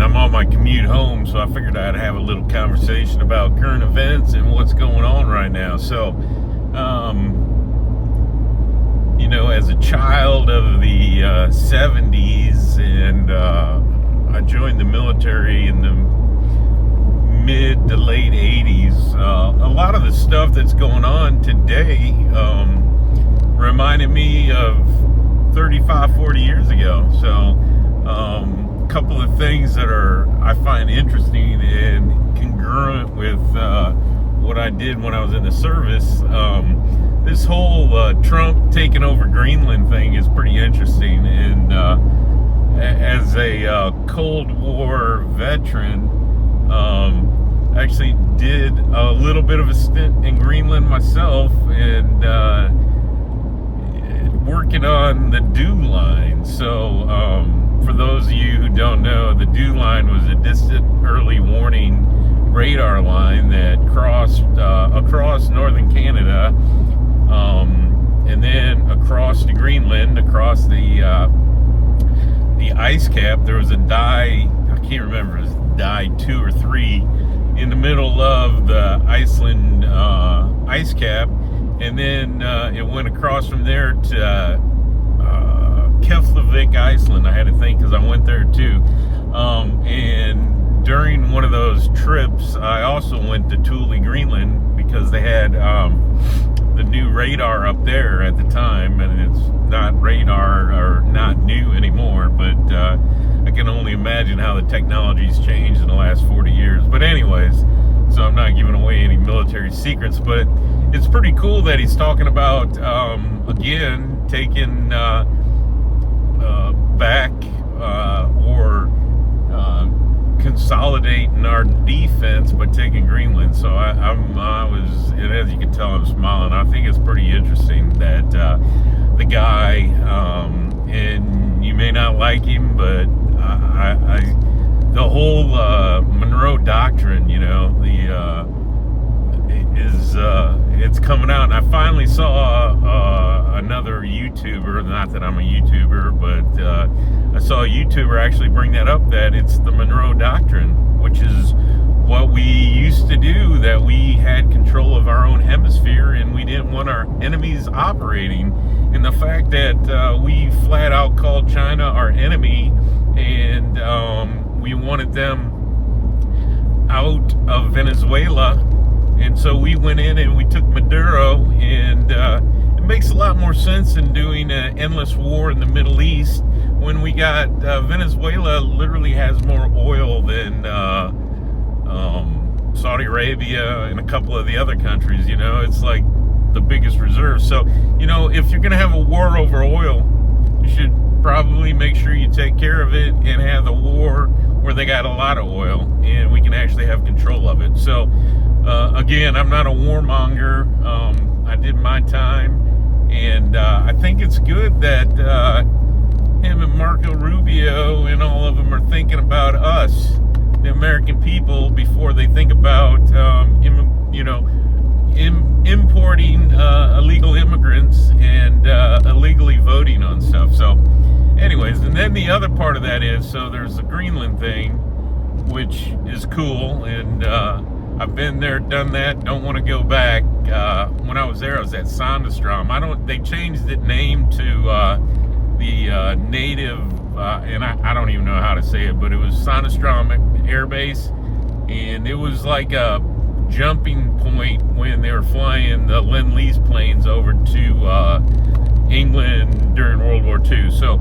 I'm on my commute home, so I figured I'd have a little conversation about current events and what's going on right now. So, as a child of the 70s, and I joined the military in the mid to late 80s, a lot of the stuff that's going on today reminded me of 35, 40 years ago. So, a couple of things that I find interesting and congruent with what I did when I was in the service. This whole Trump taking over Greenland thing is pretty interesting, and as a Cold War veteran, actually did a little bit of a stint in Greenland myself, and working on the Thule line. So for those of you who don't know, the Thule line was a distant early warning radar line that crossed across northern Canada, and then across to Greenland, across the ice cap. There was a die, I can't remember, it was die 2 or 3 in the middle of the Iceland ice cap, and then it went across from there to Keflavik, Iceland. I had to think because I went there too. And during one of those trips, I also went to Thule, Greenland, because they had the new radar up there at the time, and it's not radar, or not new anymore, but I can only imagine how the technology's changed in the last 40 years. But anyways, so I'm not giving away any military secrets, but it's pretty cool that he's talking about, again, taking back or consolidating our defense by taking Greenland. So I was, and as you can tell, I'm smiling. I think it's pretty interesting that the guy, and you may not like him, but the whole Monroe Doctrine, it's coming out, and I finally saw another YouTuber, not that I'm a YouTuber, but I saw a YouTuber actually bring that up, that it's the Monroe Doctrine, which is what we used to do, that we had control of our own hemisphere and we didn't want our enemies operating. And the fact that we flat out called China our enemy, and we wanted them out of Venezuela, and so we went in and we took Maduro, and it makes a lot more sense than doing an endless war in the Middle East when we got Venezuela literally has more oil than Saudi Arabia and a couple of the other countries. It's like the biggest reserve. So, if you're going to have a war over oil, you should probably make sure you take care of it and have the war where they got a lot of oil and we can actually have control of it. So, again, I'm not a warmonger. I did my time, and I think it's good that him and Marco Rubio and all of them are thinking about us, the American people, before they think about importing illegal immigrants and illegally voting on stuff. So anyways, and then the other part of that is, so there's the Greenland thing, which is cool, and I've been there, done that, don't want to go back. When I was there, I was at Sondestrom. They changed the name to the native, and I don't even know how to say it, but it was Sondestrom Air Base, and it was like a jumping point when they were flying the Lend-Lease planes over to England during World War II. So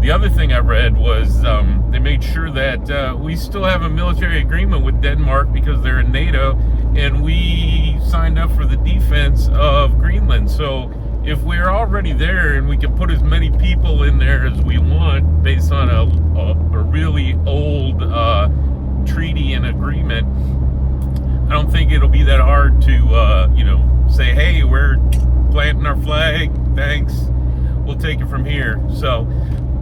the other thing I read was they made sure that we still have a military agreement with Denmark because they're in NATO, and we signed up for the defense of Greenland. So if we're already there and we can put as many people in there as we want based on a really old treaty and agreement, I don't think it'll be that hard to say, hey, we're planting our flag, thanks, we'll take it from here. So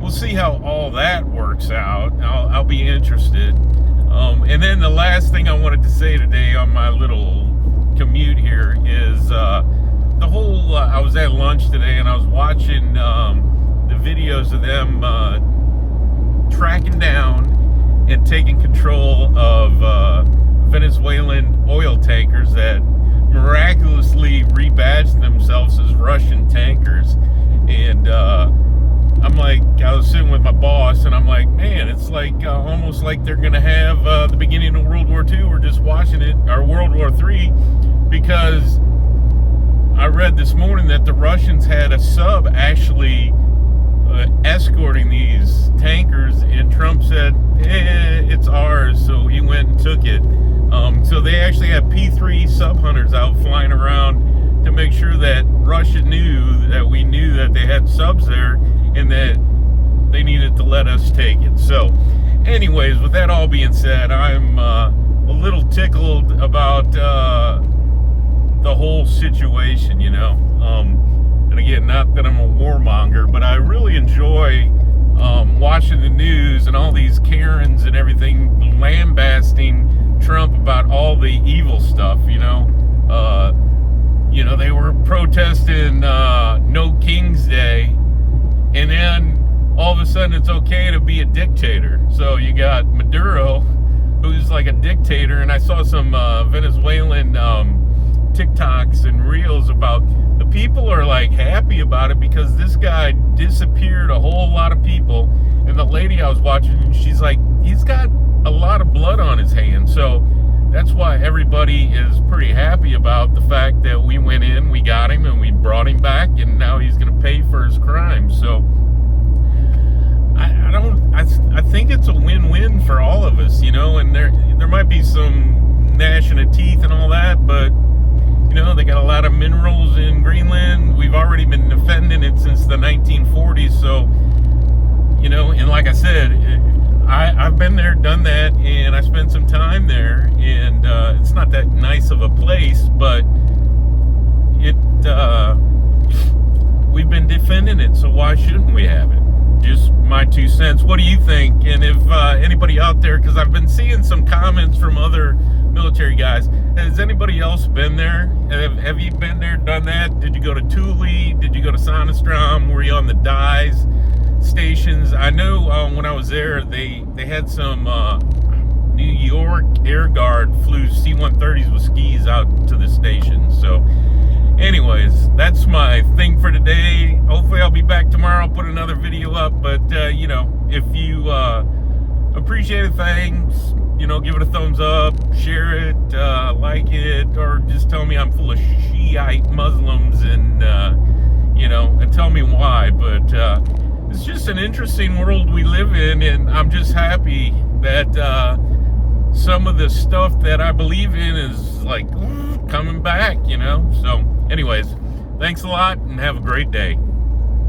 we'll see how all that works out. I'll be interested. And then the last thing I wanted to say today on my little commute here is the whole, I was at lunch today and I was watching the videos of them tracking down and taking control of Venezuelan oil tankers that miraculously rebadged themselves as Russian tankers. And I'm like, I was sitting with my boss, and I'm like, man, it's like almost like they're gonna have the beginning of World War II. We're just watching it, or World War III, because I read this morning that the Russians had a sub actually escorting these tankers, and Trump said, it's ours, so he went and took it. So they actually have P-3 sub hunters out flying around to make sure that Russia knew that we knew that they had subs there and that they needed to let us take it. So anyways, with that all being said, I'm a little tickled about the whole situation, you know. And again, not that I'm a warmonger, but I really enjoy watching the news and all these Karens and everything lambasting Trump about all the evil stuff, you know. They were protesting No King's Day, and then all of a sudden it's okay to be a dictator. So you got Maduro, who's like a dictator, and I saw some Venezuelan TikToks and reels about the people are like happy about it because this guy disappeared a whole lot of people. And the lady I was watching, she's like, he's got a lot of blood on his hands. So that's why everybody is pretty happy about the fact that we went in, we got him, and we brought him back, and now he's going to pay for his crimes. So I think it's a win-win for all of us, you know. And there might be some gnashing of teeth and all that, but you know, they got a lot of minerals in Greenland. We've already been defending it since the 1940s. So, you know, and like I said, I've been there, done that, and I spent some time there. And it's not that nice of a place, but we've been defending it. So why shouldn't we have it? Just my 2 cents. What do you think? And if anybody out there, because I've been seeing some comments from other military guys, has anybody else been there? Have you been there, done that? Did you go to Thule? Did you go to Sondestrom? Were you on the dives stations? I know when I was there, they had some New York Air Guard flew C-130s with skis out to the station. So anyways, that's my thing for today. Hopefully I'll be back tomorrow. I'll put another video up. But, you know, if you appreciate things, you know, give it a thumbs up, share it, like it, or just tell me I'm full of Shiite Muslims and, you know, and tell me why. But it's just an interesting world we live in, and I'm just happy that some of the stuff that I believe in is, like, coming back, you know. So anyways, thanks a lot and have a great day.